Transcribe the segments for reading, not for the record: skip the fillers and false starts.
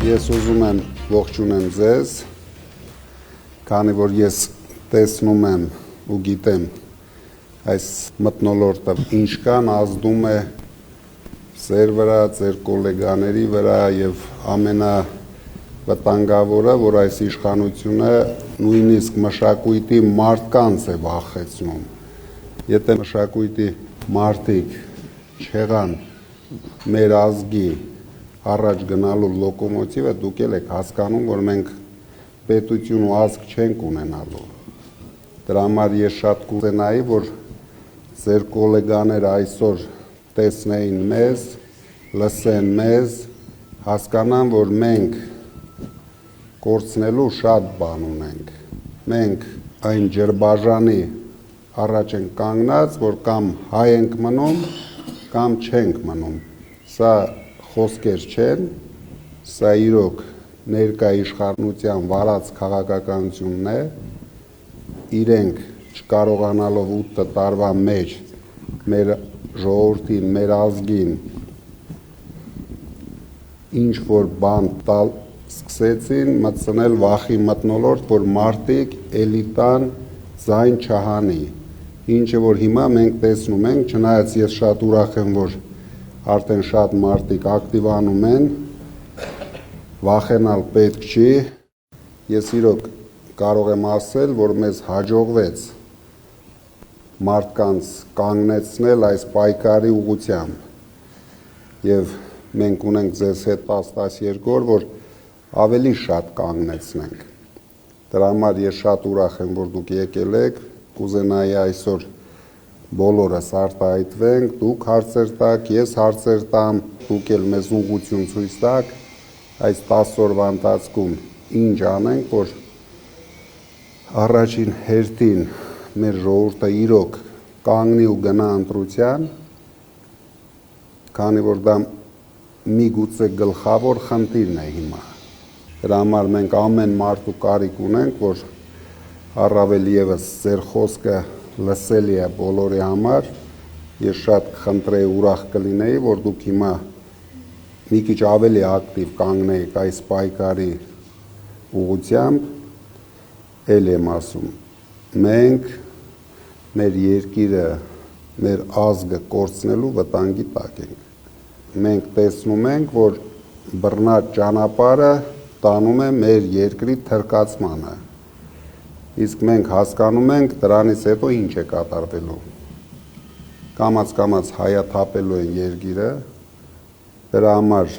Ես ուզում եմ ողջունեմ ձեզ, քանի որ ես տեսնում եմ ու գիտեմ այս մթնոլորտը ինչ կան ազդում է ձեր վրա, ձեր գոլեգաների վրա եւ ամենավտանգավորը, որ այս իշխանությունը նույնիսկ մշակույթի մարդկանց է վախեցնում։ Եթե մշակույթի մարդիկ չեղան մեր ազգի առաջ գնալու լոկոմոտիվը, դուք եք հասկանում, որ մենք պետություն ու ազգ չենք ունենալու։ Դրա համար ես շատ կուզենայի, որ ձեր գոլեգաները այսօր տեսնեին մեզ, լսեն մեզ, հասկանան, որ մենք կորցնելու շատ բան ունենք։ Մենք այն ջրբաժանի առաջ ենք կանգնած, որ կամ հայ ենք մնում, կամ չենք մնում։ Սա խոսքեր չեն, սա իրոք ներկա իշխանության վարած քաղաքականությունն է, իրենք չկարողանալով 8 տարվա մեջ մեր ժողովրդին, մեր ազգին ինչ որ բան տալ սկսեցին մտցնել վախի մթնոլորտ, որ մարդիկ էլիտան ձայն չհանի, ինչը որ հիմա մենք տեսնում ենք, չնայած ես շատ ուրախ եմ, որ արդեն շատ մարդիկ ակտիվանում են, վախենալ պետք չի, ես իրոք կարող եմ ասել, որ մեզ հաջողվեց մարդկանց կանգնեցնել այս պայքարի ուղղությամբ եւ մենք ունենք ձեզ հետ 10-12 օր, որ ավելի շատ կանգնեցնենք։ Դրա համար ես շատ ուրախ եմ, որ դուք եկել եք, կուզենայի այսօր բոլորս արտահայտվենք, դուք հարցեր տաք, ես հարցեր տամ, դուք էլ մեզ ուղղություն ցույց տաք, այս 10 օրվա ընթացքում ինչ անենք, որ առաջին հերթին մեր ժողովուրդը իրոք կանգնի ու գնա ընտրության, քանի որ դա միգուցե գլխավոր խնդիրն է հիմա։ Դրա համար մենք ամեն մարդու կարիք ունենք, որ առավել եւս ձեր խոսքը լսելի է բոլորի համար, ես շատ կխնդրեի, ուրախ կլինեի, որ դուք հիմա մի քիչ ավելի ակտիվ կանգնեիք այս պայքարի ուղղությամբ, էլ եմ ասում, մենք մեր երկիրը, մեր ազգը կորցնելու վտանգի տակ ենք։ Մենք տեսնում ենք, որ բռնած ճանապարհը տանում է մեր երկրի թրկացմանը։ Իսկ մենք հասկանում ենք դրանից հետո ինչ է կատարվելու։ Կամաց-կամաց հայաթափելու են երկիրը, դրա համար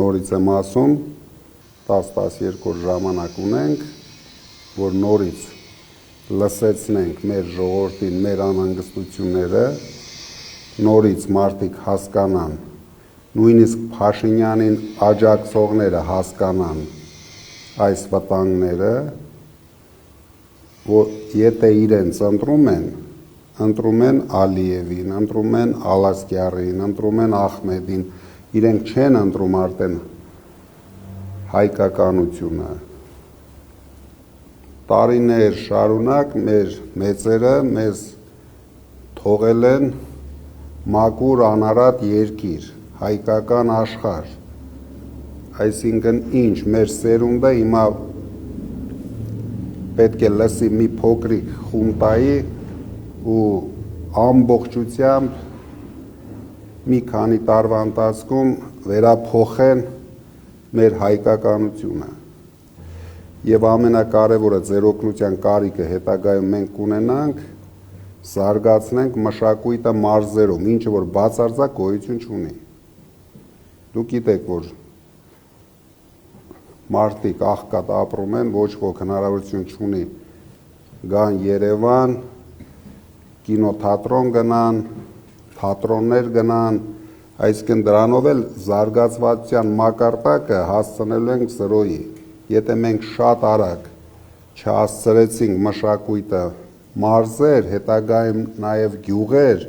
նորից եմ ասում, 10-12 օր ժամանակ ունենք, որ նորից լսեցնենք մեր ժողովրդին, մեր անհանգստությունները, նորից մարդիկ հասկանան, նույնիսկ Փաշինյանին աջակցողները հասկանան այս վտանգները, որ եթե իրենց ընտրում են Ալիևին, ընտրում են Ալասկյարին, ընտրում են Ախմեդին, իրենք չեն ընտրում արդեն հայկականությունը։ Տարիներ շարունակ մեր մեծերը մեզ թողել են մաքուր անարատ երկիր, հայկական աշխարհ, այսինքն ինչ, մեր սերունդը հիմա պետք է լսի մի փոքրիկ խունտայի ու ամբողջությամբ մի քանի տարվա ընթացքում վերափոխեն մեր հայկականությունը։ Եվ ամենակարևորը ձեր օգնության կարիքը հետագայում մենք կունենանք, զարգացնենք մշակույթը մարզերում, ինչը որ բացարձակ գոյություն չունի։ Դուք գիտեք, որ մարդիկ աղքատ ապրում են, ոչ ոք հնարավորություն չունի գան Երևան, կինոթատրոն գնան, թատրոններ գնան, այսինքն դրանով էլ զարգացվածության մակարդակը հասցնելու ենք 0-ի։ Եթե մենք շատ արագ չհասցրեցինք մշակույթը մարզեր, հետագայում նաև գյուղեր,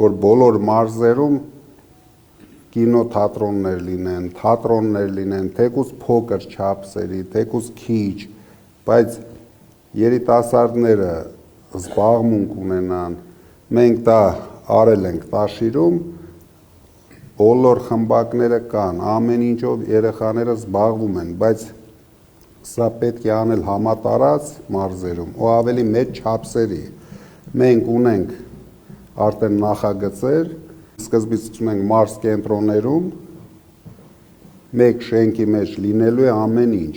որ բոլոր մարզերում կինոթատրոններ լինեն, թատրոններ լինեն, թեկուզ փոքր չափսերի, թեկուզ քիչ, բայց երիտասարդները զբաղմունք ունենան, մենք դա արել ենք Տաշիրում, բոլոր խմբակները կան, ամեն ինչով երեխաները զբաղվում են, բայց սա պետք է անել համատարած մարզերում ու ավելի մեծ չափսերի։ Մենք ունենք արդեն նախագծեր, սկզբից ունենք մարզ կենտրոններում, մեկ շենքի մեջ լինելու է ամեն ինչ,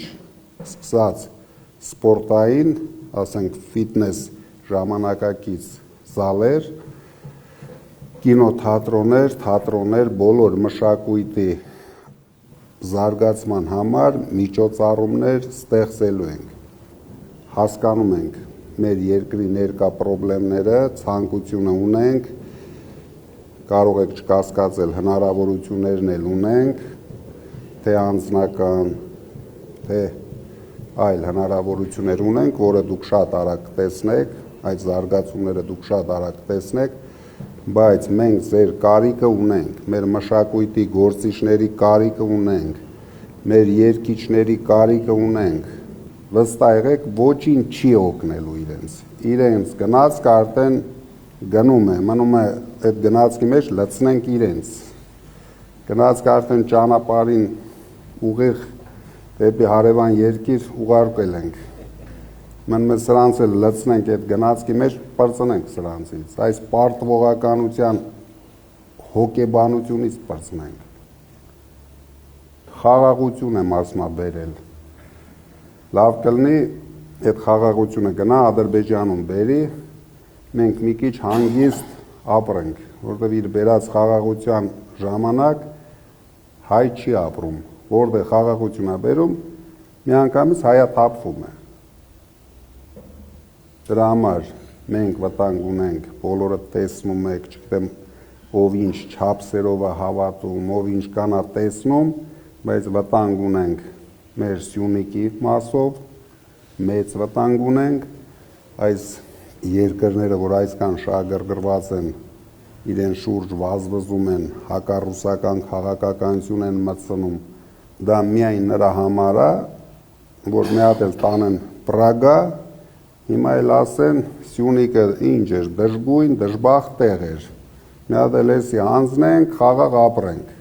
սկսած սպորտային, ասենք ֆիթնես ժամանակակից զալեր, կինոթատրոններ, թատրոններ, բոլոր մշակույթի զարգացման համար միջոցառումներ ստեղծելու ենք։ Հասկանում ենք մեր երկրի ներկա խնդիրները, ցանկությունը ունենք, կարող եք չկասկածել, հնարավորություններն էլ ունենք, թե անձնական, թե այլ հնարավորություններ ունենք, որը դուք շատ արագ տեսնեք, այդ զարգացումները դուք շատ արագ տեսնեք, բայց մենք ձեր կարիքը ունենք, մեր մշակույթի գործիչների կարիքը ունենք, մեր երգիչների կարիքը ունենք, վստահ եղեք, ոչինչ չի օգնելու իրենց գնացքը արդեն գնում է, մնում է այդ գնացքի մեջ լցնենք իրենց, գնացքը արդեն ճանապարհին ուղիղ դեպի հարևան երկիր ուղարկել ենք, մնում է սրանց էլ լցնենք այդ գնացքի մեջ, պրծնենք սրանցից, այս պարտվողականության հոգեբանությունից պրծնենք, խաղաղություն եմ ասմաբերել, լավ կլինի այդ խաղաղությունը գնա Ադրբեջանում բերի, մենք մի քիչ հանգիստ ապրենք, որտեղ իր բերած խաղաղության ժամանակ հայ չի ապրում, որտեղ խաղաղություն է բերում, միանգամից հայաթափվում է։ Դրա համար մենք վտանգ ունենք, բոլորը տեսնում եք, չգիտեմ, ով ինչ չափսերով է հավատում, ով ինչ կանա տեսնում, բայց վտանգ ունենք մեր Սյունիքի մասով, մեծ վտանգ ունենք, այս երկրները, որ այսքան շահագրգռված են, իրեն շուրջ վազվզում են, հակառուսական քաղաքականություն են մտցնում, դա միայն նրա համար է, որ մի հատ էլ տանեն Պրագա, հիմա էլ ասեն Սյունիքը ինչ էր, դժգույն, դժբախտ տեղ էր, մի հատ էլ էսի հանձնենք, խաղաղ ապրենք։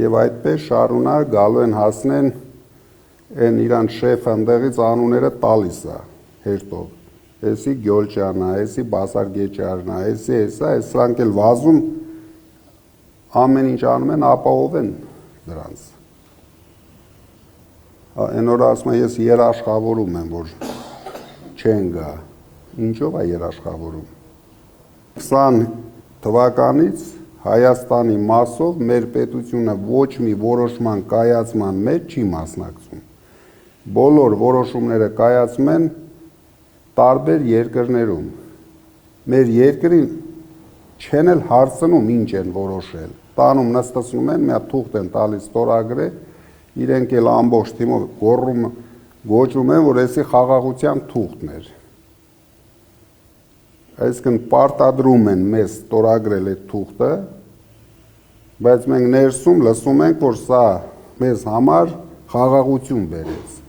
Եվ այդպես շարունակ գալու են հասնեն են իրան շեֆը ընդեղից անունները տալիս է հերթով, էսի Գյոլչյանն է, էսի Բասարգեչյանն է, էսի սրանք էլ վազում ամեն ինչ անում են, ապահովեն դրանց։ Այն օրը ասում եմ, ես երաշխավորում եմ, որ չեն գա, ինչով է երաշխավորում։ 20 թվականից Հայաստանի մասով մեր պետությունը ոչ մի որոշման կայացման մեջ չի մասնակցում։ Բոլոր որոշումները կայացում են տարբեր երկրներում։ Մեր երկրին չեն էլ հարցնում ինչ են որոշել։ Տանում նստացնում են, մի հատ թուղթ են տալիս ստորագրե, իրենք էլ ամբողջ թիմով գոչում են, որ էսի խաղաղության թուղթն էր։ Այսինքն պարտադրում են մեզ ստորագրել այդ թուղթը, բայց մենք ներսում լսում ենք, որ սա մեզ համար խաղաղություն բերեց,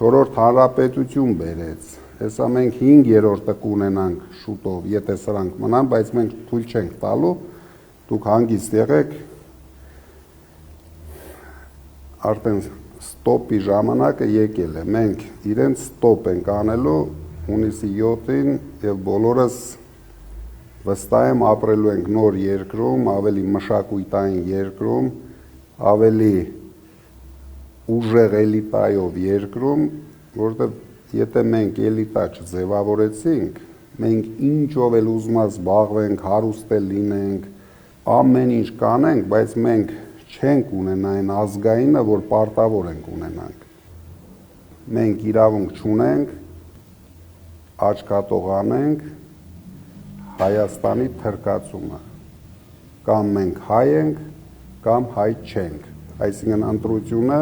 4-րդ հանրապետություն բերեց, հեսա մենք 5-րդը կունենանք շուտով, եթե սրանք մնան, բայց մենք թույլ չենք տալու, դուք հանգիստ եղեք, արդեն ստոպի ժամանակը եկել է, մենք իրենց ստոպ ենք անելու հունիսի 7-ին և բոլորս վստահ եմ ապրելու ենք նոր երկրում, ավելի մշակույթային երկրում, ավելի ուժեղ էլիտայով երկրում, որտեղ եթե մենք էլիտա չձևավորեցինք, մենք ինչով էլ ուզում զբաղվենք, հարուստ էլ լինենք, ամեն ինչ կանենք, բայց մենք չենք ունենա այն ազգայինը, որ պարտավոր ենք ունենանք։ Մենք իրավունք չունենք, աչքատող անենք Հայաստանի թրկացումը։ Կամ մենք հայ ենք, կամ հայ չենք։ Այսինքն ընտրությունը,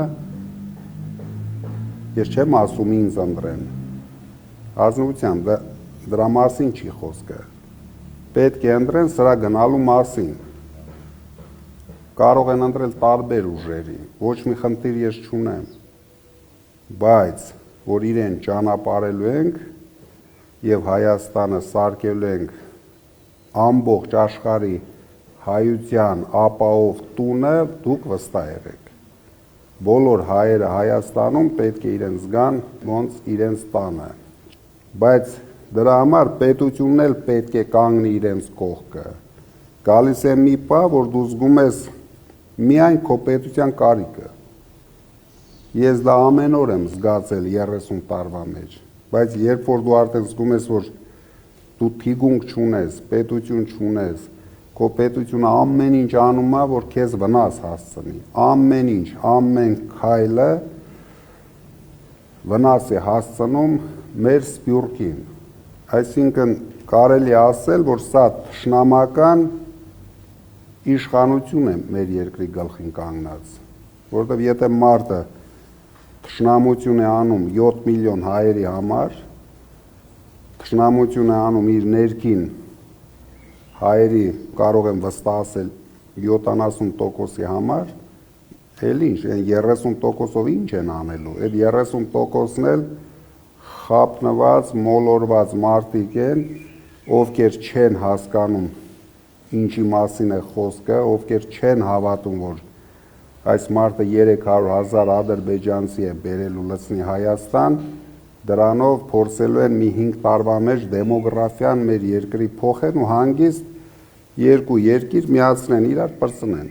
ես չեմ ասում ինձ ընտրեն, ազնվությամբ դրա մասին չի խոսքը։ Պետք է ընտրեն սրա գնալու մասին։ Կարող են ընտրել տարբեր ուժերի, ոչ մի խնդիր ես չունեմ, բայց որ իրեն ճանապարհելու ենք եւ Հայաստանը սարքելու ենք ամբողջ աշխարհի հայության ապահով տունը դուք վստահ եղեք։ Բոլոր հայերը Հայաստանում պետք է իրենց զգան ոնց իրենց տանը։ Բայց դրա համար պետությունն էլ պետք է կանգնի իրենց կողքը։ Գալիս է մի պահ, որ դու զգում ես միայն քո պետության կարիքը։ Ես դա ամեն օր եմ զգացել 30 տարվա մեջ, բայց երբ որ դու արդեն զգում ես, որ դու թիգունք չունես, պետություն չունես, քո պետությունը ամեն ինչ անում է, որ քեզ վնաս հասցնի, ամեն ինչ, ամեն քայլը վնաս է հասցնում մեր սփյուռքին։ Այսինքն կարելի է ասել, որ սա թշնամական իշխանություն է մեր երկրի գլխին կանգնած, որովհետև եթե մարդը թշնամություն է անում 7 միլիոն հայերի համար, թշնամություն է անում իր ներքին հայերի, կարող եմ վստահել 70%-ի համար, էլ ինչ, 30%-ով ինչ են անելու, այդ 30%-ն էլ խապնված, մոլորված մարդիկ են, ովքեր չեն հասկանում ինչի մասին է խոսքը, ովքեր չեն հավատում, որ այս մարդը 300,000 ադրբեջանցի է բերելու լցնի Հայաստան, դրանով փորձելու են մի 5 տարվա մեջ դեմոգրաֆիան մեր երկրի փոխեն ու հանգիստ երկու երկիր միացնեն, իրար պրծնեն։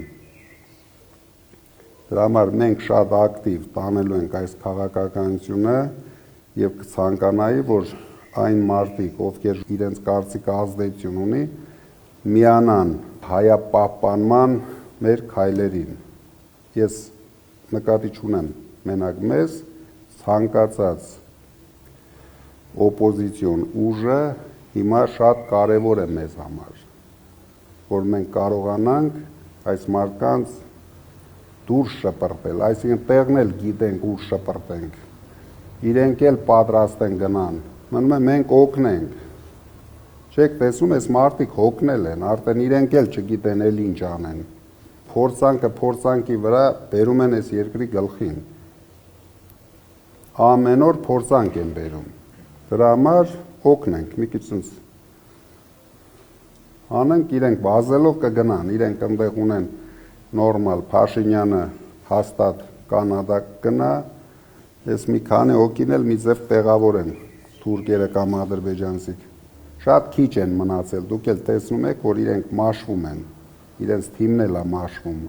Դրա համար մենք շատ ակտիվ տանելու ենք այս քաղաքականությունը եւ կցանկանայի, որ այն մարդիկ, ովքեր իրենց կարծիքը ազդեցություն ունի, միանան հայապահպանման մեր քայլերին։ Ես նկատի չունեմ մենակ մեզ, ցանկացած օպոզիցիոն ուժը հիմա շատ կարևոր է մեզ համար, որ մենք կարողանանք այս մարդկանց դուրս շպրտել, այսինքն տեղն էլ գիտենք ուր շպրտենք, իրենք էլ պատրաստ են գնան, մնում է մենք օգնենք, չեք տեսնում այս մարդիկ հոգնել են, արդեն իրենք էլ չգիտեն էլ ինչ անեն, փորձանքը փորձանքի վրա բերում են այս երկրի գլխին, ամեն օր փորձանք են բերում, դրա համար օգնենք, մի քիչ ցած անենք, իրենք բազելով կգնան, իրենք այնտեղ ունեն նորմալ, Փաշինյանը հաստատ Կանադա գնա, ես մի քանի հոգին էլ մի ձև տեղավորեն, թուրքերը կամ ադրբեջանցիք, շատ քիչ են մնացել, դուք էլ տեսնում եք, որ իրենք մաշվում են, իրենց թիմն էլ է մաշվում,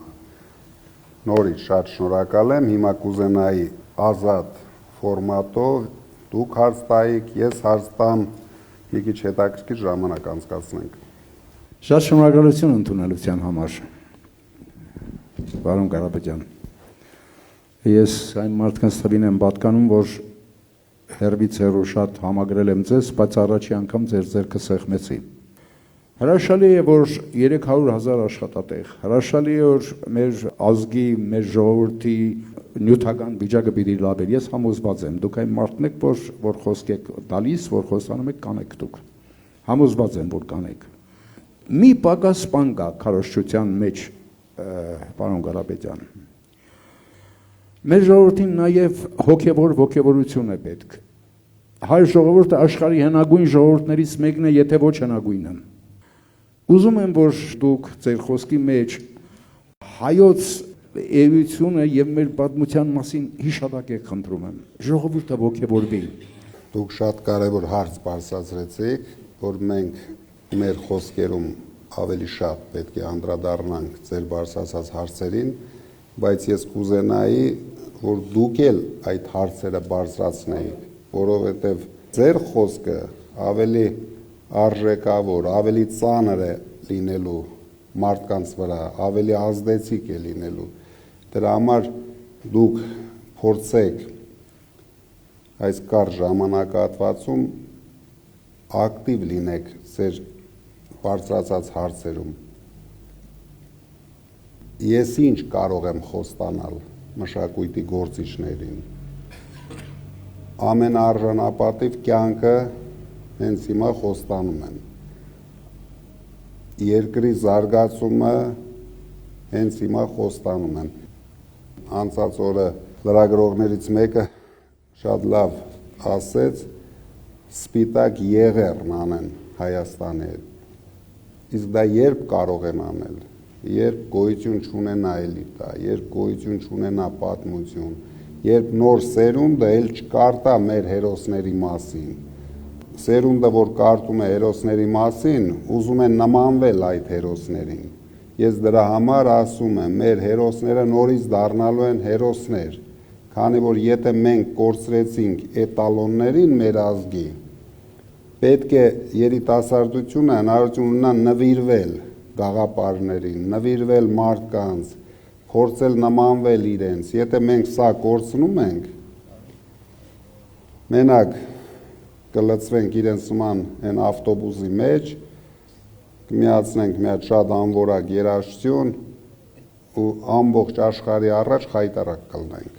նորից շատ շնորհակալ եմ, հիմա կուզենայի ազատ ֆորմատով, դուք հարց տայիք, ես հարց տամ, մի քիչ հետաքրքիր ժամանակ անցկացնենք։ Շատ շնորհակալություն ընդունելության համար, պարոն Կարապետյան։ Ես այն մարդկանց թվին եմ պատկանում, որ հեռվից հեռու շատ համագրել եմ ձեզ, բայց առաջի անգամ ձեր ձեռքը սեղմեցի։ Հրաշալի է, որ 300,000 աշխատատեղ, հրաշալի է, որ մեր ազգի, մեր ժողովրդի նյութական վիճակը պիտի լավ էր, ես համոզված եմ, դուք այն մարդն եք, որ խոսք եք տալիս, որ խոսանում եք, կանեք դուք, համոզված եմ, որ կանեք։ Մի պակաս բան կա քարոզչության մեջ, պարոն Կարապետյան, մեր ժողովրդին նաև հոգևոր ոգևորություն է պետք, հայ ժողովուրդը աշխարհի հնագույն ժողովուրդներից մեկն է, եթե ոչ հնագույնը։ Ուզում եմ, որ դուք ձեր խոսքի մեջ հայոց էությունը եւ մեր պատմության մասին հիշատակեք, խնդրում եմ, ժողովուրդը ոգևորվի։ Դուք շատ կարևոր հարց բարձրացրեցիք, որ մենք մեր խոսքերում ավելի շատ պետք է անդրադառնանք ձեր բարձրացած հարցերին, բայց ես կուզենայի, որ դուք էլ այդ հարցերը բարձրացնեիք, որովհետեւ ձեր խոսքը ավելի արժեքավոր, ավելի ծանր է լինելու մարդկանց վրա, ավելի ազդեցիկ է լինելու։ Դրա համար դուք փորձեք այս կարճ ժամանակահատվածում ակտիվ լինեք ձեր բարձրացած հարցերում։ Ես ինչ կարող եմ խոստանալ մշակույթի գործիչներին։ Ամենաարժանապատիվ կյանքը հենց հիմա խոստանում են։ Երկրի զարգացումը հենց հիմա խոստանում են։ Անցած օրը լրագրողներից մեկը շատ լավ ասեց, սպիտակ եղերն անեն Հայաստանի հետ։ Իսկ դա երբ կարող են անել։ երբ գոյություն չունենա էլիտա, երբ գոյություն չունենա պատմություն, երբ նոր սերունդը էլ չկարտա մեր հերոսների մասին։ Սերունդը, որ կարդում է հերոսների մասին, ուզում է նմանվել այդ հերոսներին։ Ես դրա համար ասում եմ, մեր հերոսները նորից դառնալու են հերոսներ, քանի որ եթե մենք կորցրեցինք էտալոններին մեր ազգի, պետք է երիտասարդությունը հնարավորություն ունենա նվիրվել գաղափարներին, նվիրվել մարդկանց, փորձել նմանվել իրենց։ Եթե մենք սա կորցնում ենք, մենակ կլծվենք իրենց նման այն ավտոբուսի մեջ, կմիացնենք մի հատ շատ անորակ երաժշտություն ու ամբողջ աշխարհի առաջ խայտարակ կլնենք։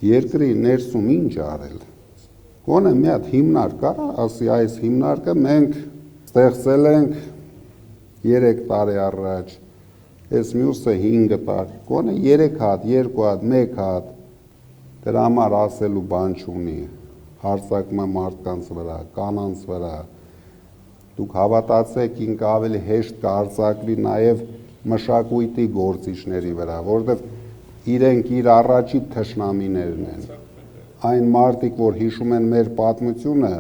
Երկրի ներսում ինչ արել։ Գոնե մի հատ հիմնարկ կա, ասի այս հիմնարկը մենք ստեղծել ենք 3 տարի առաջ, այս մյուսը 5 տարի, գոնե 3 հատ, 2 հատ, 1 հատ, դրա համար ասելու բան չունի, հարձակում է մարդկանց վրա, կանանց վրա, դուք հավատացեք ինքը ավելի հեշտ կհարձակվի նաև մշակույթի գործիչների վրա, որովհետև իրենք իր առաջի թշնամիներն են, այն մարդիկ, որ հիշում են մեր պատմությունը,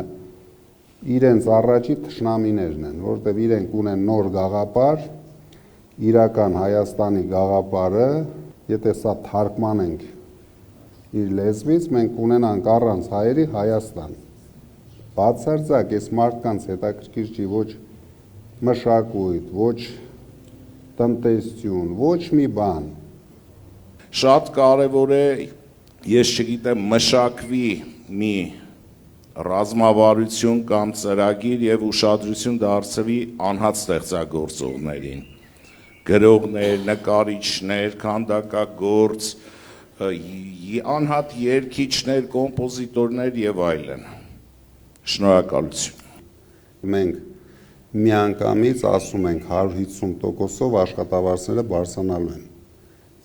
իրենց առաջի թշնամիներն են, որովհետև իրենք ունեն նոր գաղափար, իրական Հայաստանի գաղափարը, եթե սա թարգմանենք իր լեզվից, մենք ունենանք առանց հայերի Հայաստան։ Բացարձակ այս մարդկանց հետաքրքիր չի ոչ մշակույթ, ոչ տնտեսություն, ոչ մի բան։ Շատ կարևոր է, ես չգիտեմ, մշակվի մի ռազմավարություն կամ ծրագիր եւ ուշադրություն դարձվի անհատ ստեղծագործողներին, գրողներ, նկարիչներ, քանդակագործ, անհատ երգիչներ, կոմպոզիտորներ եւ այլն։ Շնորհակալություն։ Մենք միանգամից ասում ենք 150%-ով աշխատավարձերը բարձրանալու են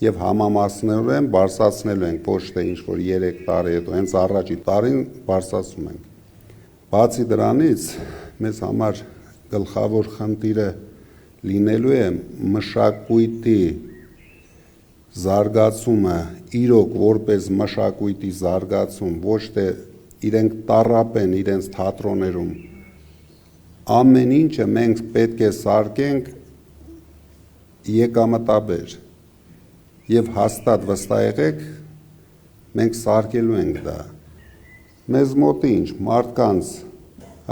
եւ համամասնորեն բարձրացնելու ենք, ոչ թե ինչ որ 3 տարի հետո, հենց առաջի տարին բարձրացում ենք։ Բացի դրանից, մեզ համար գլխավոր խնդիրը լինելու է մշակույթի զարգացումը, իրոք որպես մշակույթի զարգացում, ոչ թե իրենք տառապեն իրենց թատրոններում։ Ամեն ինչը մենք պետք է սարքենք եկամտաբեր եւ հաստատ վստահ եղեք, մենք սարքելու ենք դա։ Մեզ մոտ ինչ, մարդկանց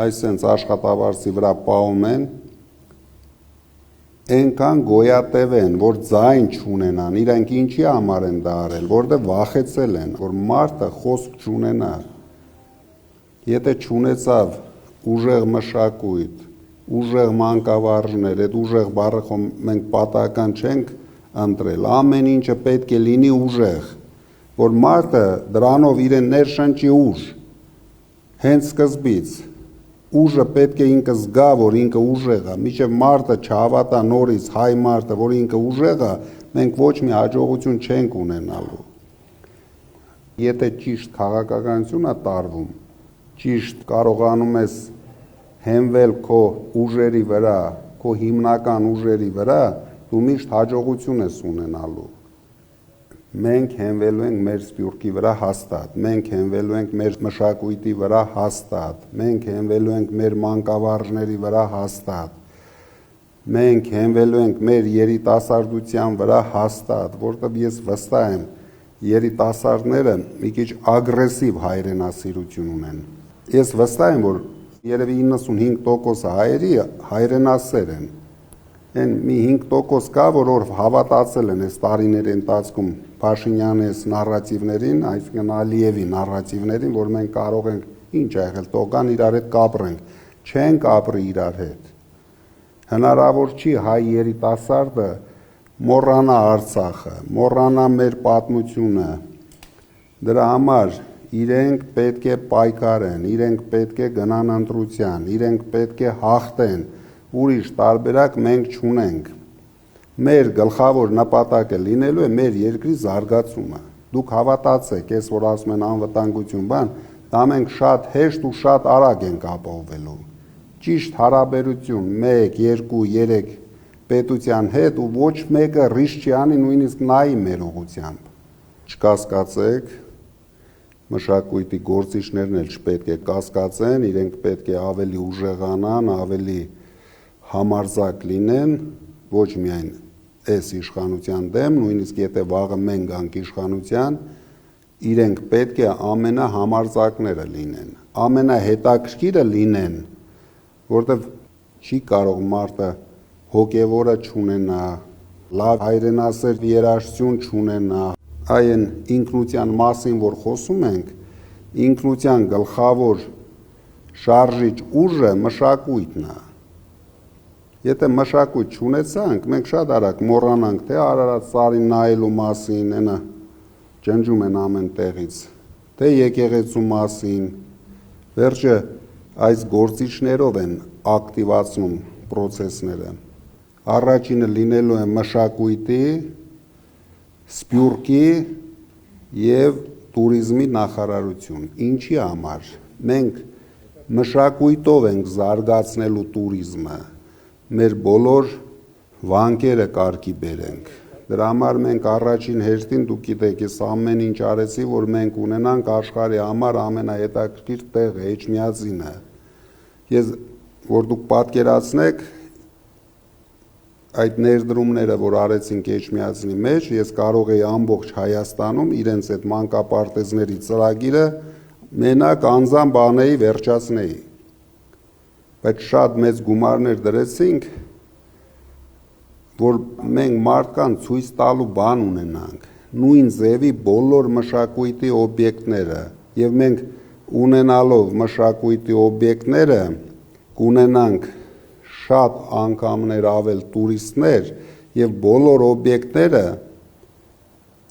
այսենց աշխատավարձի վրա պահում են, այնքան գոյատև են, որ ձայն չունենան, իրանք ինչի համար են դա արել, որտեղ վախեցել են, որ մարդը խոսք չունենա։ Եթե չունեցավ ուժեղ մշակույթ, ուժեղ մանկավարժներ, այդ ուժեղ բառը մենք պատահական չենք ընտրել, ամեն ինչը պետք է լինի ուժեղ, որ մարդը դրանով իրեն ներշնչի ուժ, հենց սկզբից, ուժը պետք է ինքը զգա, որ ինքը ուժեղ է, մինչև մարդը չհավատա նորից հայ մարդը, որ ինքը ուժեղ է, մենք ոչ մի հաջողություն չենք ունենալու։ Եթե ճիշտ քաղաքականություն է տարվում, ճիշտ կարողանում ես հենվել քո ուժերի վրա, քո հիմնական ուժերի վրա, դու միշտ հաջողություն ես ունենալու։ Մենք հենվելու ենք մեր սպյուրքի վրա հաստատ, մենք հենվելու ենք մեր մշակույթի վրա հաստատ, մենք հենվելու ենք մեր մանկավարժների վրա հաստատ, մենք հենվելու ենք մեր երիտասարդության վրա հաստատ, որտեղ ես վստահ եմ, երիտասարդները մի քիչ ագրեսիվ հայրենասիրություն ունեն։ Ես վստահ եմ, որ երևի 95% հայերի հայրենասեր են։ Այն մի 5% կա, որ հավատացել են այս տարիների ընթացքում Փաշինյանի այս նարատիվներին, այսինքն Ալիևի նարատիվներին, որ մենք կարող ենք ինչ ա եղել, տողան իրար հետ կապրենք, չենք ապրի իրար հետ։ Հնարավոր չի հայ երիտասարդը մոռանա Արցախը, մոռանա մեր պատմությունը։ Դրա համար իրենք պետք է պայքարեն, իրենք պետք է գնան ընտրության, իրենք պետք է հաղթեն, ուրիշ տարբերակ մենք չունենք։ Մեր գլխավոր նպատակը լինելու է մեր երկրի զարգացումը։ Դուք հավատացեք, ես որ ասում են անվտանգություն բան, դա մենք շատ հեշտ ու շատ արագ ենք ապահովելու։ Ճիշտ հարաբերություն 1, 2, 3 պետության հետ ու ոչ մեկը ռիսկ չի անի նույնիսկ նայի մեր ուղղությամբ։ Չկասկածեք, մշակույթի գործիչներն էլ չպետք է կասկածեն, իրենք պետք է ավելի ուժեղանան, ավելի համարձակ լինեն, ոչ միայն այս իշխանության դեմ, նույնիսկ եթե վաղը մենք գանք իշխանության, իրենք պետք է ամենահամարձակները լինեն, ամենահետաքրքիրը լինեն, որտեղ չի կարող մարդը հոգևորը չունենա, լավ հայրենասեր երաժշտություն չունենա, այն ինքնության մասին, որ խոսում ենք, ինքնության գլխավոր շարժիչ ուժը մշակույթն է։ Եթե մշակույթ չունեցանք, մենք շատ արագ մոռանանք, թե Արարատ սարին նայելու մասին, այնա ջնջում են ամեն տեղից, թե եկեղեցու մասին, վերջը այս գործիչներով են ակտիվացնում պրոցեսները։ Առաջինը լինելու է մշակույթի, սփյուռքի եւ տուրիզմի նախարարություն։ Ինչի համար։ Մենք մշակույթով ենք զարգացնելու տուրիզմը, մեր բոլոր վանկերը կարգի բերենք։ Դրա համար մենք առաջին հերթին, դուք գիտեք, ես ամեն ինչ արեցի, որ մենք ունենանք աշխարհի համար ամենահետաքրքիր տեղը, Էջմիածինը։ Ես որ դուք պատկերացնեք այդ ներդրումները, որ արեցինք Էջմիածինի մեջ, ես կարող էի ամբողջ Հայաստանում իրենց այդ մանկապարտեզների ծրագիրը մենակ անձամբ անեի, վերջացնեի։ Բայց շատ մեծ գումարներ դրեցինք, որ մենք մարդկանց ցույց տալու բան ունենանք, նույն ձևի բոլոր մշակույթի օբյեկտները, եւ մենք ունենալով մշակույթի օբյեկտները կունենանք շատ անգամներ ավել տուրիստներ եւ բոլոր օբյեկտները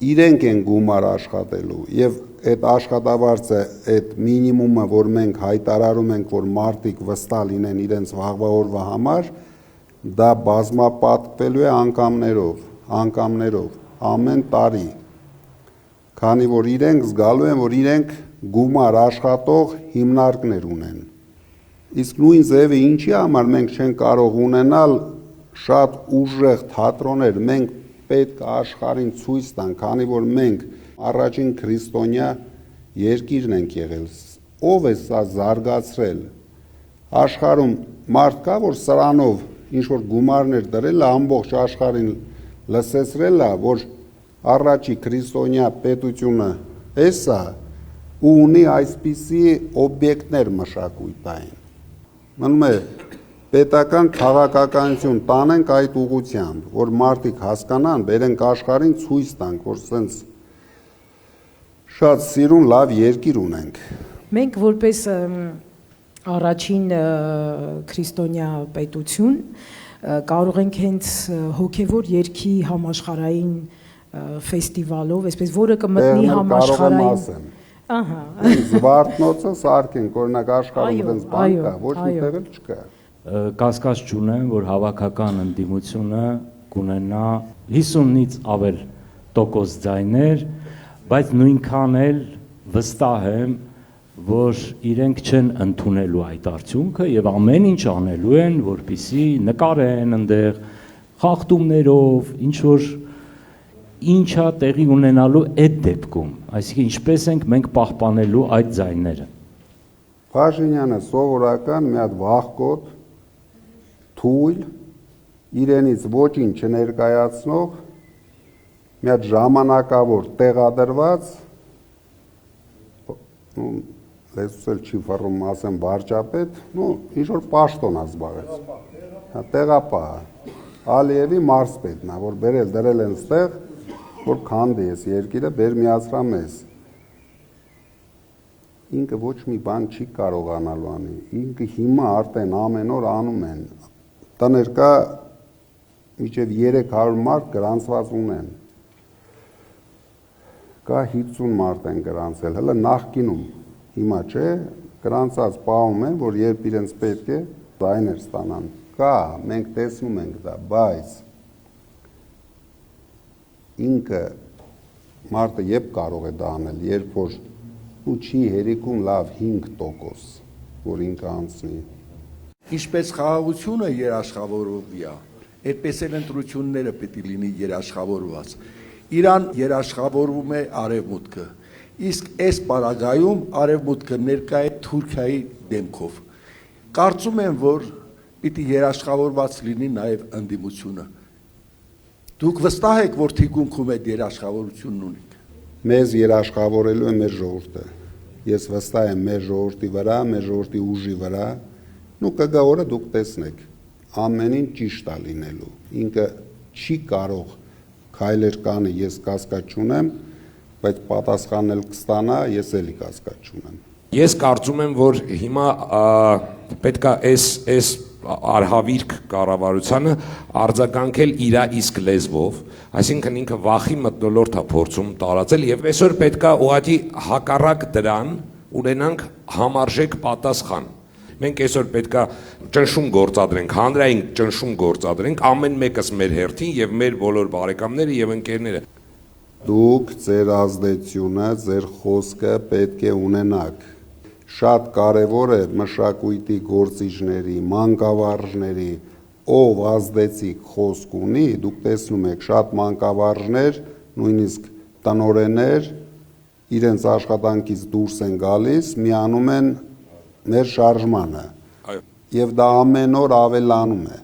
իրենք են գումար աշխատելու եւ այդ աշխատավարձը, այդ մինիմումը, որ մենք հայտարարում ենք, որ մարդիկ վստահ լինեն իրենց վաղվա օրվա համար, դա բազմապատկվելու է անգամներով, ամեն տարի, քանի որ իրենք զգալու են, որ իրենք գումար աշխատող հիմնարկներ ունեն։ Իսկ նույն ձևը ինչի համար մենք չենք կարող ունենալ շատ ուժեղ թատրոններ, մենք պետք է աշխարհին ցույց տանք, քանի որ մենք առաջին քրիստոնյա երկիրն ենք եղել։ Ով է սա զարգացրել։ Աշխարհում մարդ կա, որ սրանով ինչ որ գումարներ դրել է, ամբողջ աշխարհին լսեցրել է, որ առաջի քրիստոնյա պետությունը էսա ու ունի այսպիսի օբյեկտներ մշակույթային։ Մնում է պետական քաղաքականություն տանենք այդ ուղղությամբ, որ մարդիկ հասկանան, բերենք աշխարհին ցույց տանք, որ սենց շատ սիրուն լավ երկիր ունենք։ Մենք որպես առաջին քրիստոնյա պետություն կարող ենք հենց հոգևոր երգի համաշխարհային ֆեստիվալով, այսպես որը կմտնի համաշխարհային։ Ահա։ Զվարթնոցը սարքենք, օրինակ աշխարհում դենց բան կա, ոչ մի տեղ չկա։ Կասկած չունեմ, որ հավաքական ընդդիմությունը կունենա 50-ից ավել տոկոս ձայներ, բայց նույնքան էլ վստահ եմ, որ իրենք չեն ընդունելու այդ արդյունքը եւ ամեն ինչ անելու են, որպեսզի նկարեն այնտեղ խախտումներով, ինչա տեղի ունենալու այդ դեպքում, այսինքն ինչպես ենք մենք պահպանելու այդ ձայները։ Փաշինյանը սովորական մի հատ վախկոտ, թույլ, իրենից ոչինչ չներկայացնող, մի հատ ժամանակավոր տեղադրված, լեզուս էլ չի ֆռում ասեմ վարչապետ, ինչ որ պաշտոն է զբաղեց։ Տեղապահ, Ալիևի մարզպետն է, որ բերել դրել են ստեղ, որ քանդի ես երկիրը, բեր միացրա մեզ։ Ինքը ոչ մի բան չի կարողանալու անի, ինքը հիմա արդեն ամեն օր անում են։ Տներ կա մինչև 300 մարդ գրանցված ունեն։ Կա 50 մարդ են գրանցել, հələ նախկինում, հիմա չէ, գրանցած պահում են, որ երբ իրենց պետք է ձայներ ստանան։ Կա, մենք տեսնում ենք դա, բայց ինքը մարդը երբ կարող է դա անել, երբ որ ու չի հերիքում լավ 5%, որ ինքը անցնի։ Ինչպես խաղաղությունը երաշխավորովի է, այդպես էլ ընտրությունները պետք է լինի երաշխավորված։ Իրան երաշխավորվում է արևմուտքը, իսկ այս պարագայում արևմուտքը ներկա է Թուրքիայի դեմքով։ Կարծում եմ, որ պիտի երաշխավորված լինի նաև ընդդիմությունը։ Դուք վստահ եք, որ թիկունքում այդ երաշխավորությունն ունիք։ Մեզ երաշխավորելու է մեր ժողովուրդը։ Ես վստահ եմ մեր ժողովրդի վրա, մեր ժողովրդի ուժի վրա, ու կգա օրը դուք տեսնեք, ամենին ճիշտ է լինելու։ Ինքը չի կարող քայլեր կանի, ես կասկած չունեմ, բայց պատասխանն էլ կստանա, ես էլի կասկած չունեմ։ Ես կարծում եմ, որ հիմա պետքա այս արհավիրք կառավարությանը արձագանքել իր իսկ լեզվով, այսինքն ինքը վախի մթնոլորտ է փորձում տարածել եւ այսօր պետքա ուղղակի հակառակ դրան ունենանք համարժեք պատասխան։ Մենք այսօր պետքա ճնշում գործադրենք, հանրային ճնշում գործադրենք ամեն մեկս մեր հերթին եւ մեր բոլոր բարեկամները եւ ընկերները։ Դուք ձեր ազդեցությունը, ձեր խոսքը պետք է ունենաք։ Շատ կարևոր է մշակույթի գործիչների, մանկավարժների, ով ազդեցիկ խոսք ունի, դուք տեսնում եք շատ մանկավարժներ, նույնիսկ տնօրեններ իրենց աշխատանքից դուրս են գալիս, միանում են մեր շարժմանը։ Եվ դա ամեն օր ավելանում է։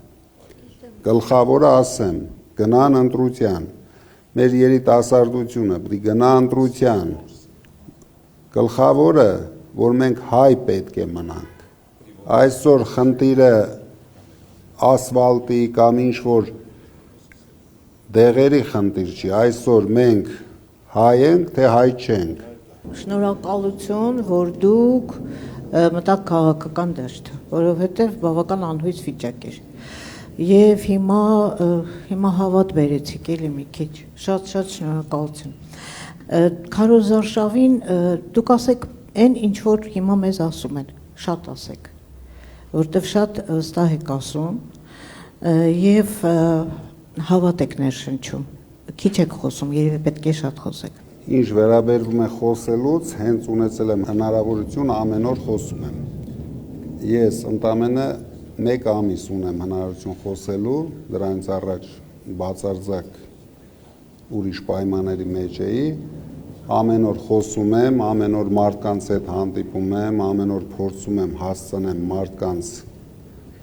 Գլխավորը ասեմ, գնան ընտրության։ Մեր երիտասարդությունը պիտի գնա ընտրության։ Գլխավորը, որ մենք հայ պետք է մնանք։ Այսօր խնդիրը ասֆալտի կամ ինչ-որ դեղերի խնդիր չի, այսօր մենք հայ ենք, թե հայ չենք։ Շնորհակալություն, որ դուք մտաք քաղաքական դաշտ, որովհետև բավական անհույս վիճակ էր։ Եվ հիմա հավատ բերեցիք էլի մի քիչ, շատ շնորհակալություն։ Քարոզարշավին դուք ասեք այն ինչ որ հիմա մեզ ասում են, շատ ասեք, որտեվ շատ վստահ եք ասում եւ հավատ եք ներշնչում, քիչ եք խոսում, երևի պետք է շատ խոսեք։ Ինչ վերաբերվում է խոսելուց, հենց ունեցել եմ հնարավորություն ամեն օր խոսում եմ։ Ես ընդամենը 1 ամիս ունեմ հնարավորություն խոսելու, դրանից առաջ բացարձակ ուրիշ պայմանների մեջ էի, ամեն օր խոսում եմ, ամեն օր մարդկանց հետ հանդիպում եմ, ամեն օր փորձում եմ հասցնեմ մարդկանց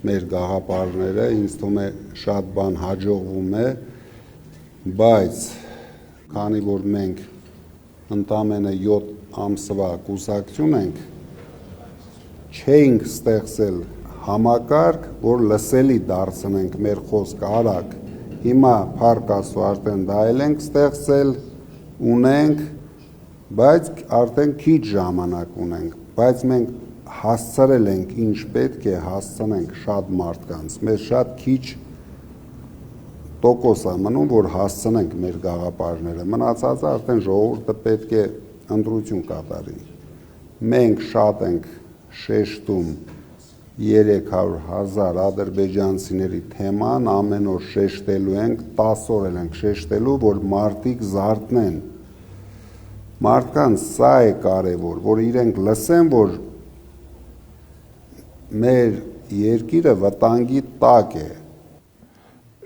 մեր գաղափարները, ինձ թվում է շատ բան հաջողվում է, բայց քանի որ մենք ընդամենը 7 ամսվա կուսակցություն ենք, չէինք ստեղծել համակարգ, որ լսելի դարձնենք մեր խոսքը արագ։ Հիմա փառք Աստծո արդեն դա էլ ենք ստեղծել, ունենք, բայց արդեն քիչ ժամանակ ունենք, բայց մենք հասցրել ենք ինչ պետք է հասցնենք շատ մարդկանց, մեր շատ քիչ տոկոս է մնում, որ հասցնենք մեր գաղափարները, մնացածը արդեն ժողովուրդը պետք է ընտրություն կատարի։ Մենք շատ ենք շեշտում 300,000 ադրբեջանցիների թեման, ամեն օր շեշտելու ենք, 10 օր ենք շեշտելու, որ մարդիկ զարթնեն։ Մարդկանց սա է կարևոր, որ իրենք լսեն, որ մեր երկիրը վտանգի տակ է։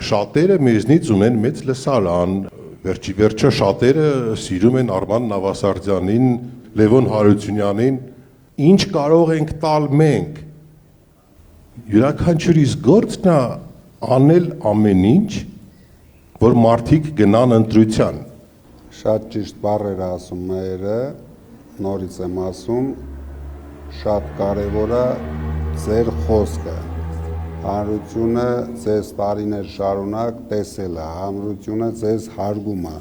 Շատերը մեզնից ունեն մեծ լսարան, վերջի վերջը շատերը սիրում են Արման Նավասարդյանին, Լևոն Հարությունյանին, ինչ կարող ենք տալ մենք։ Յուրաքանչյուրիս գործն է անել ամեն ինչ, որ մարդիկ գնան ընտրության։ Շատ ճիշտ բառեր ասում մայրը, նորից եմ ասում, շատ կարևոր է ձեր խոսքը։ Հանրությունը ձեզ տարիներ շարունակ տեսել է, հանրությունը ձեզ հարգում է։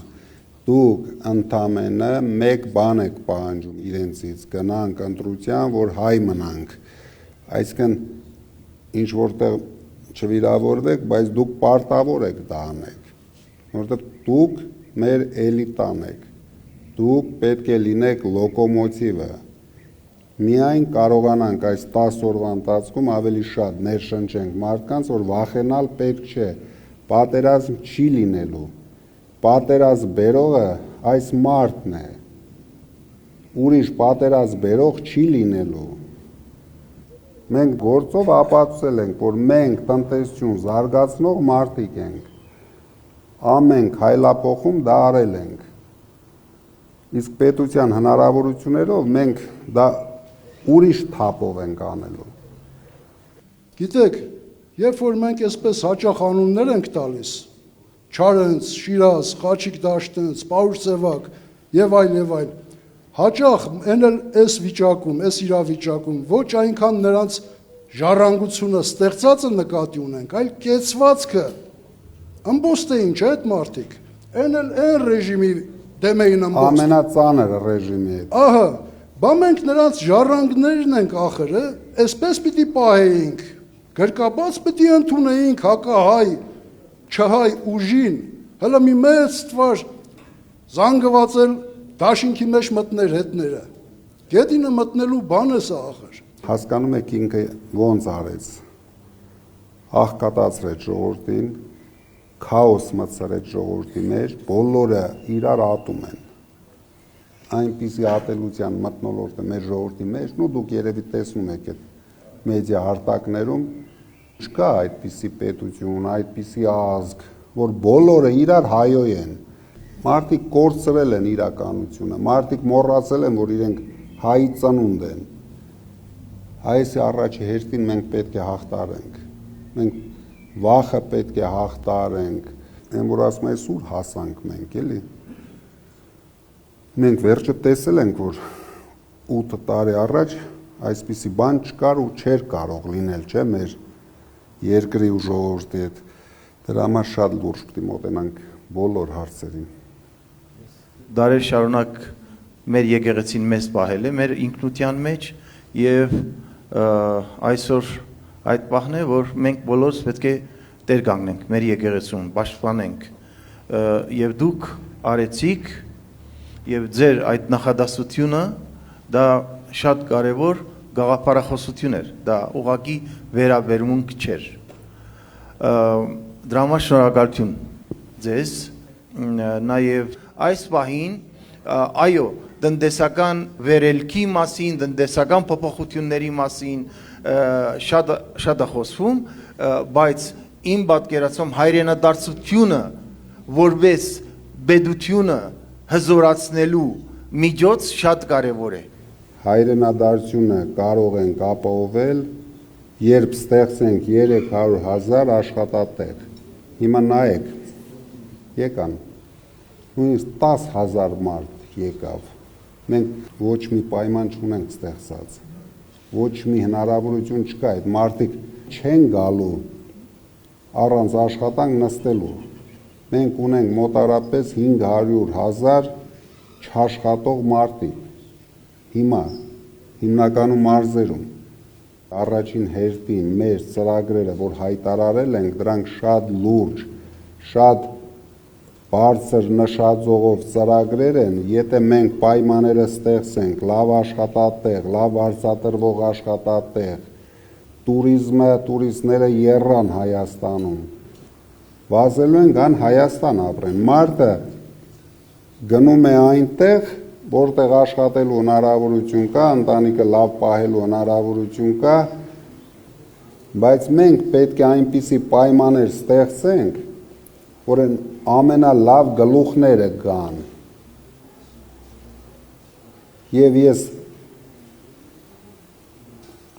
Դուք ընդամենը մեկ բան եք պահանջում իրենցից, գնանք ընտրության, որ հայ մնանք։ Այսինքն ինչ որտեղ չվիրավորվեք, բայց դուք պարտավոր եք դա անեք, որովհետև դուք մեր էլիտան եք, դուք պետք է լինեք լոկոմոտիվը։ Միայն կարողանանք այս 10 օրվա ընթացքում ավելի շատ ներշնչենք մարդկանց, որ վախենալ պետք չէ, պատերազմ չի լինելու, պատերազմ բերողը այս մարդն է, ուրիշ պատերազմ բերող չի լինելու, Մենք գործով ապացուցել ենք, որ մենք տնտեսություն զարգացնող մարդիկ ենք։ Ամեն քայլափոխում դա արել ենք։ Իսկ պետության հնարավորություններով մենք դա ուրիշ թափով ենք անելու։ Գիտեք, երբ որ մենք այսպես հաճախ անուններ ենք տալիս, Չարենց, Շիրազ, Խաչիկ Դաշտենց, Պաուր եւ այլ, հաճախ այս վիճակում, այս իրավիճակում ոչ այնքան նրանց ժառանգությունը ստեղծածը նկատի ունենք, այլ կեցվածքը ըմբոստ էին, չէ՞ այդ մարդիկ։ Այն ռեժիմի դեմ էին ըմբոստ։ Ամենածանր ռեժիմի հետ։ Ահա, բա մենք նրանց ժառանգներն ենք ախր, այսպես պիտի պահեինք, գրկաբաց պիտի ընդունեինք հակահայ, չհայ ուժին, հələ մի մեծ թվար զանգվածել դաշինքի մեջ մտներ հետները։ Գետինը մտնելու բան է սա ախր։ Հասկանում եք ինքը ոնց արեց։ Աղքատացրեց ժողովրդին, քաոս մտցրեց ժողովրդի մեջ, բոլորը իրար ատում են։ Այնպիսի ատելության մթնոլորտ է մեր ժողովրդի մեջ, ու դուք երևի տեսնում եք այդ մեդիա հարթակներում, չկա այդպիսի պետություն, այդպիսի ազգ, որ բոլորը իրար հայոյ են։ Մարդիկ կորցրել են իրականությունը, մարդիկ մոռացել են, որ իրենք հայի ծնունդ են։ Հայեցի առաջի հերթին մենք պետք է հաղթարենք։ Մենք վախը պետք է հաղթարենք։ Այն որ ասում է սուր հասանք մենք, էլի։ Մենք վերջը տեսել ենք, որ 8 տարի առաջ այսպիսի բան չկար ու չէր կարող լինել, չէ՞, մեր երկրի ու ժողովրդի հետ։ Դրա համար շատ լուրջ պետք է մոտենանք բոլոր հարցերին։ Դարեր շարունակ մեր եկեղեցին մեզ պահել է մեր ինքնության մեջ եւ այսօր այդ պահն է, որ մենք բոլորս պետք է տեր կանգնենք մեր եկեղեցուն, պաշտպանենք եւ դուք արեցիք եւ ձեր այդ նախադասությունը դա շատ կարեւոր գաղափարախոսություն էր, դա ուղղակի վերաբերմունք չէր։ Դրա համար շնորհակալություն ձեզ, նաեւ այս պահին, այո, տնտեսական վերելքի մասին, տնտեսական փոփոխությունների մասին շատ է խոսվում, բայց իմ պատկերացում հայրենադարձությունը որպես պետությունը հզորացնելու միջոց շատ կարևոր է։ Հայրենադարձությունը կարող ենք ապահովել, երբ ստեղծենք 300,000 աշխատատեղ։ Հիմա նայեք, եկան, նույնիսկ 10,000 մարդ եկավ։ Մենք ոչ մի պայման չունենք ստեղծած, ոչ մի հնարավորություն չկա, այդ մարդիկ չեն գալու առանց աշխատանք նստելու։ Մենք ունենք մոտարապես 500,000 չաշխատող մարդիկ, հիմա, հիմնականում մարզերում, առաջին հերթին մեր ծրագրերը, որ հայտարարել ենք, դրանք շատ լուրջ, շատ բարձր նշաձողով ծրագրեր են, եթե մենք պայմանները ստեղծենք, լավ աշխատատեղ, լավ արձատրվող աշխատատեղ, տուրիստները եռան Հայաստանում, վազելու են գան Հայաստան ապրեն, մարդը գնում է այնտեղ, որտեղ աշխատելու հնարավորություն կա, ընտանիքը լավ պահելու հնարավորություն կա, բայց մենք պետք է այնպիսի պայմաններ ստեղծենք, որ ամենալավ գլուխները գան։ Եվ ես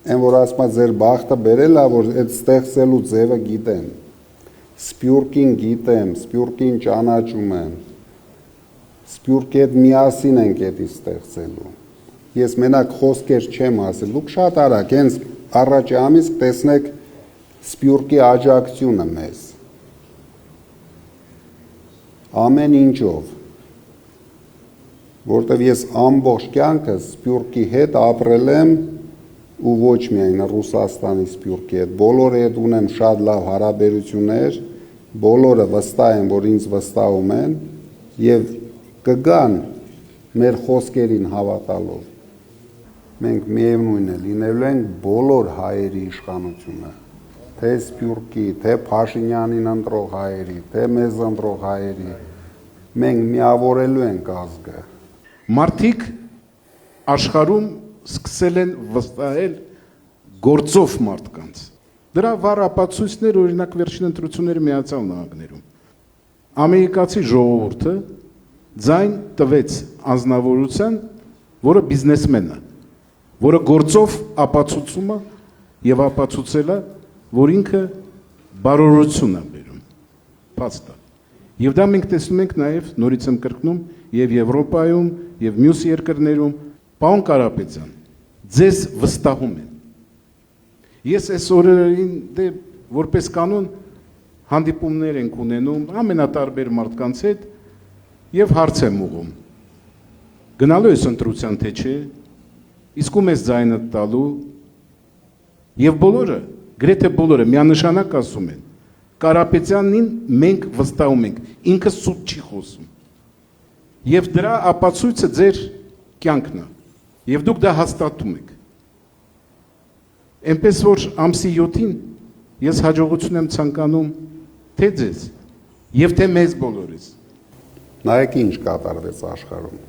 այն որ ասում եմ ձեր բախտը բերել է, որ այդ ստեղծելու ձևը գիտեմ, Սփյուռքին գիտեմ, Սփյուռքին ճանաչում եմ, Սփյուռքի հետ միասին ենք էդի ստեղծելու։ Ես մենակ խոսքեր չեմ ասել, դուք շատ արագ, հենց առաջի ամիս տեսնեք Սփյուռքի աջակցությունը մեզ։ Ամեն ինչով, որտեվ ես ամբողջ կյանքս Սփյուռքի հետ ապրել եմ ու ոչ միայն Ռուսաստանի Սփյուռքի հետ, բոլորի հետ ունեմ շատ լավ հարաբերություններ, բոլորը վստահ են, որ ինձ վստահում են եւ կգան մեր խոսքերին հավատալով։ Մենք միևնույն է լինելու ենք բոլոր հայերի իշխանությունը, թե Սփյուռքի, թե Փաշինյանին ընտրող հայերի, թե մեզ ընտրող հայերի, մենք միավորելու ենք ազգը։ Մարդիկ աշխարհում սկսել են վստահել գործով մարդկանց։ Դրա վառ ապացույցներ օրինակ վերջին ընտրությունների Միացյալ Նահանգներում։ Ամերիկացի ժողովուրդը ձայն տվեց անձնավորության, որը բիզնեսմեն է, որը գործով ապացուցում է եւ ապացուցել է, որ ինքը բարօրություն է բերում։ Փաստը։ Եվ դա մենք տեսնում ենք նաև նորից եմ կրկնում եւ Եվրոպայում եւ մյուս երկրներում, պարոն Կարապետյան, ձեզ վստահում են։ Ես այս օրերին դե որպես կանոն հանդիպումներ ենք ունենում ամենատարբեր մարդկանց հետ եւ հարց եմ ուղում։ Գնալու ես ընտրության թե չէ, իսկ ում ես ձայնը տալու եւ բոլորը, գրեթե բոլորը միանշանակ ասում են Կարապետյանին մենք վստահում ենք, ինքը սուտ չի խոսում։ Եվ դրա ապացույցը ձեր կյանքն է, եւ դուք դա հաստատում եք։ Էնպես որ ամսի 7-ին ես հաջողություն եմ ցանկանում թե ձեզ եւ թե մեզ բոլորիս։ Նայեք ինչ կատարվեց աշխարհում։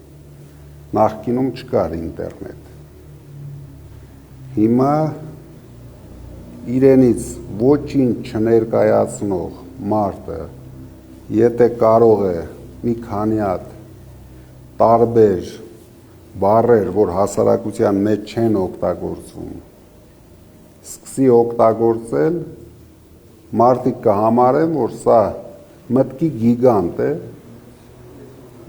Նախկինում չկար ինտերնետ։ Հիմա իրենից ոչինչ չներկայացնող մարդը, եթե կարող է մի քանի հատ տարբեր բառեր, որ հասարակության մեջ չեն օգտագործվում, սկսի օգտագործել, մարդիկ կհամարեն, որ սա մտքի գիգանտ է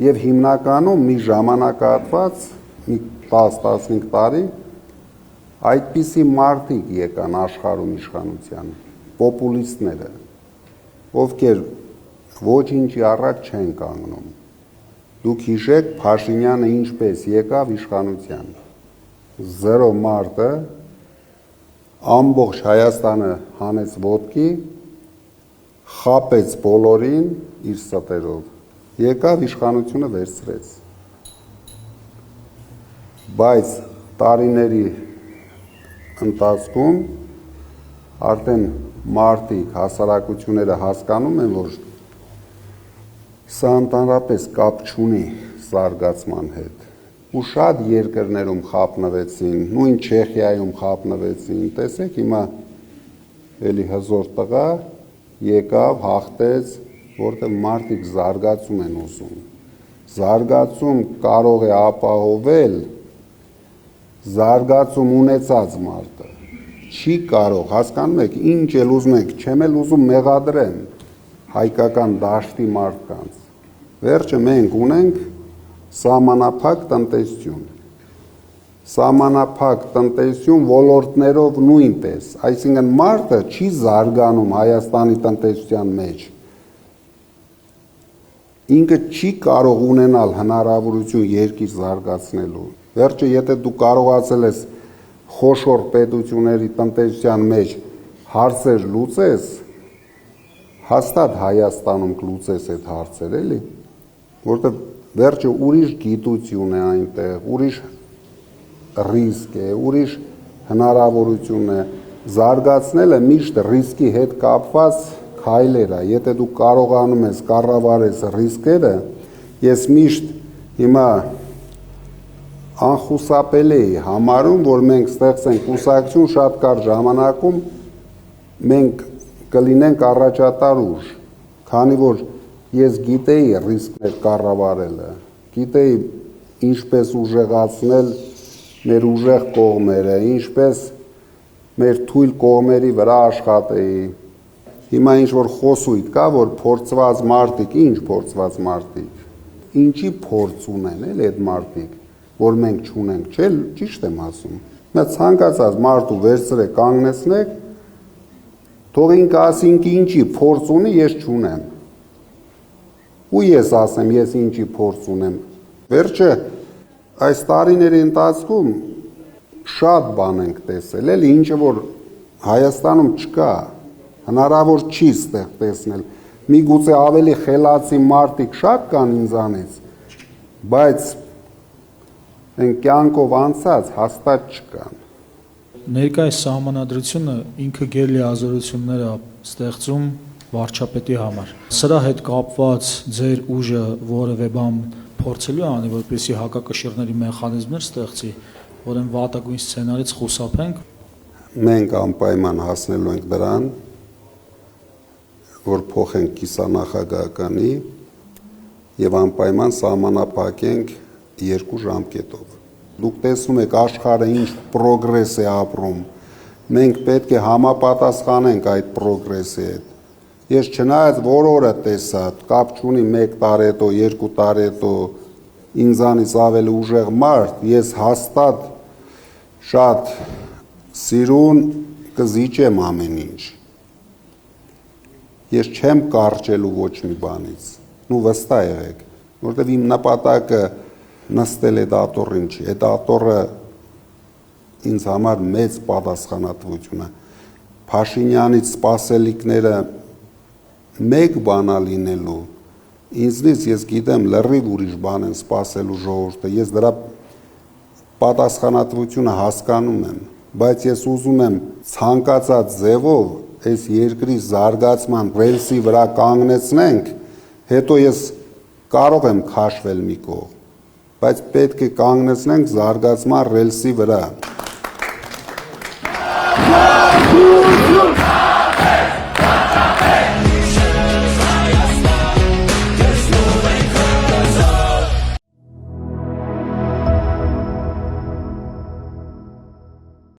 եւ հիմնականում մի ժամանակահատված, մի 10-15 տարի այդպիսի մարդիկ եկան աշխարհում իշխանության, պոպուլիստները, ովքեր ոչինչի առաջ չեն կանգնում։ Դուք հիշեք Փաշինյանը ինչպես եկավ իշխանության։ Զերո մարդը ամբողջ Հայաստանը հանեց ոտքի, խապեց բոլորին իր ստերով, եկավ իշխանությունը վերցրեց։ Բայց տարիների ընթացքում արդեն մարդիկ, հասարակությունները հասկանում են, որ սա ընդհանրապես կապ չունի զարգացման հետ։ Ու շատ երկրներում խապնվեցին, նույն Չեխիայում խապնվեցին, տեսեք հիմա էլի հզոր տղա եկավ, հաղթեց, որտեղ մարդիկ զարգացում են ուզում։ Զարգացում կարող է ապահովել զարգացում ունեցած մարդը չի կարող, հասկանում եք, ինչ էլ ուզում եք, չեմ էլ ուզում մեղադրեմ հայկական դաշտի մարդկանց։ Վերջը մենք ունենք սահմանափակ տնտեսություն։ Սահմանափակ տնտեսություն ոլորտներով նույնպես, այսինքն մարդը չի զարգանում Հայաստանի տնտեսության մեջ։ Ինքը չի կարող ունենալ հնարավորություն երկիր զարգացնելու։ Վերջը, եթե դու կարողացել ես խոշոր պետությունների տնտեսության մեջ հարցեր լուծես, հաստատ Հայաստանում կլուծես այդ հարցեր, էլի, որտեղ վերջը ուրիշ գիտություն է այնտեղ, ուրիշ ռիսկ է, ուրիշ հնարավորություն է, զարգացնելը միշտ ռիսկի հետ կապված քայլեր է, եթե դու կարողանում ես կառավարես ռիսկերը, ես միշտ հիմա անխուսափելի է համարում, որ մենք ստեղծենք կուսակցություն շատ կարճ ժամանակում մենք կլինենք առաջատար ուժ, քանի որ ես գիտեի ռիսկներ կառավարելը, գիտեի ինչպես ուժեղացնել մեր ուժեղ կողմերը, ինչպես մեր թույլ կողմերի վրա աշխատեի։ Հիմա ինչ որ խոսույթ կա, որ փորձված մարդիկ, ինչ փորձված մարդիկ, ինչի փորձ ունեն էլ այդ մարդիկ, որ մենք չունենք, չէ՞, ճիշտ եմ ասում։ Նա ցանկացած մարդու վերցրեք, կանգնեցնեք, թող ինքը ասի ինքը ինչի փորձ ունի, ես չունեմ։ Ու ես ասեմ, ես ինչի փորձ ունեմ։ Վերջը այս տարիների ընթացքում շատ բան ենք տեսել, էլի ինչը որ Հայաստանում չկա, հնարավոր չի ստեղ տեսնել։ Միգուցե ավելի խելացի մարդիկ շատ կան ինձանից, բայց են կյանքով անցած հաստատ չկան։ Ներկայիս սահմանադրությունը ինքը գելի ազորություններ է ստեղծում վարչապետի համար։ Սրա հետ կապված ձեր ուժը որևէ բան փորձելու է անի, որպեսզի հակակշիռների մեխանիզմներ ստեղծի, որ այն վատագույն սցենարից խուսափենք։ Մենք անպայման հասնելու ենք դրան, որ փոխենք կիսանախագահականի եւ անպայման սահմանափակենք 2 ժամկետով։ Դուք տեսնում եք աշխարհը ինչ պրոգրես է ապրում։ Մենք պետք է համապատասխանենք այդ պրոգրեսի հետ։ Ես չնայած որ օրը տեսա, կապ չունի 1 տարի հետո, 2 տարի հետո ինձանից ավելի ուժեղ մարդ, ես հաստատ շատ սիրուն կզիջեմ ամեն ինչ։ Ես չեմ կարճելու ոչ մի բանից, ու վստահ եղեք, որտեղ իմ նպատակը նստել է դատորին չի, է դատորը ինձ համար մեծ պատասխանատվություն է։ Փաշինյանից սպասելիքները մեկ բանա լինելու, ինձնից ես գիտեմ լրիվ ուրիշ բան են սպասելու ժողովուրդը, ես դրա պատասխանատվությունը հասկանում եմ, բայց ես ուզում եմ ցանկացած ձևով այս երկրի զարգացման ռելսի վրա կանգնեցնենք, հետո ես կարող եմ քաշվել մի կողմ, բայց պետք է կանգնեցնենք զարգացման ռելսի վրա։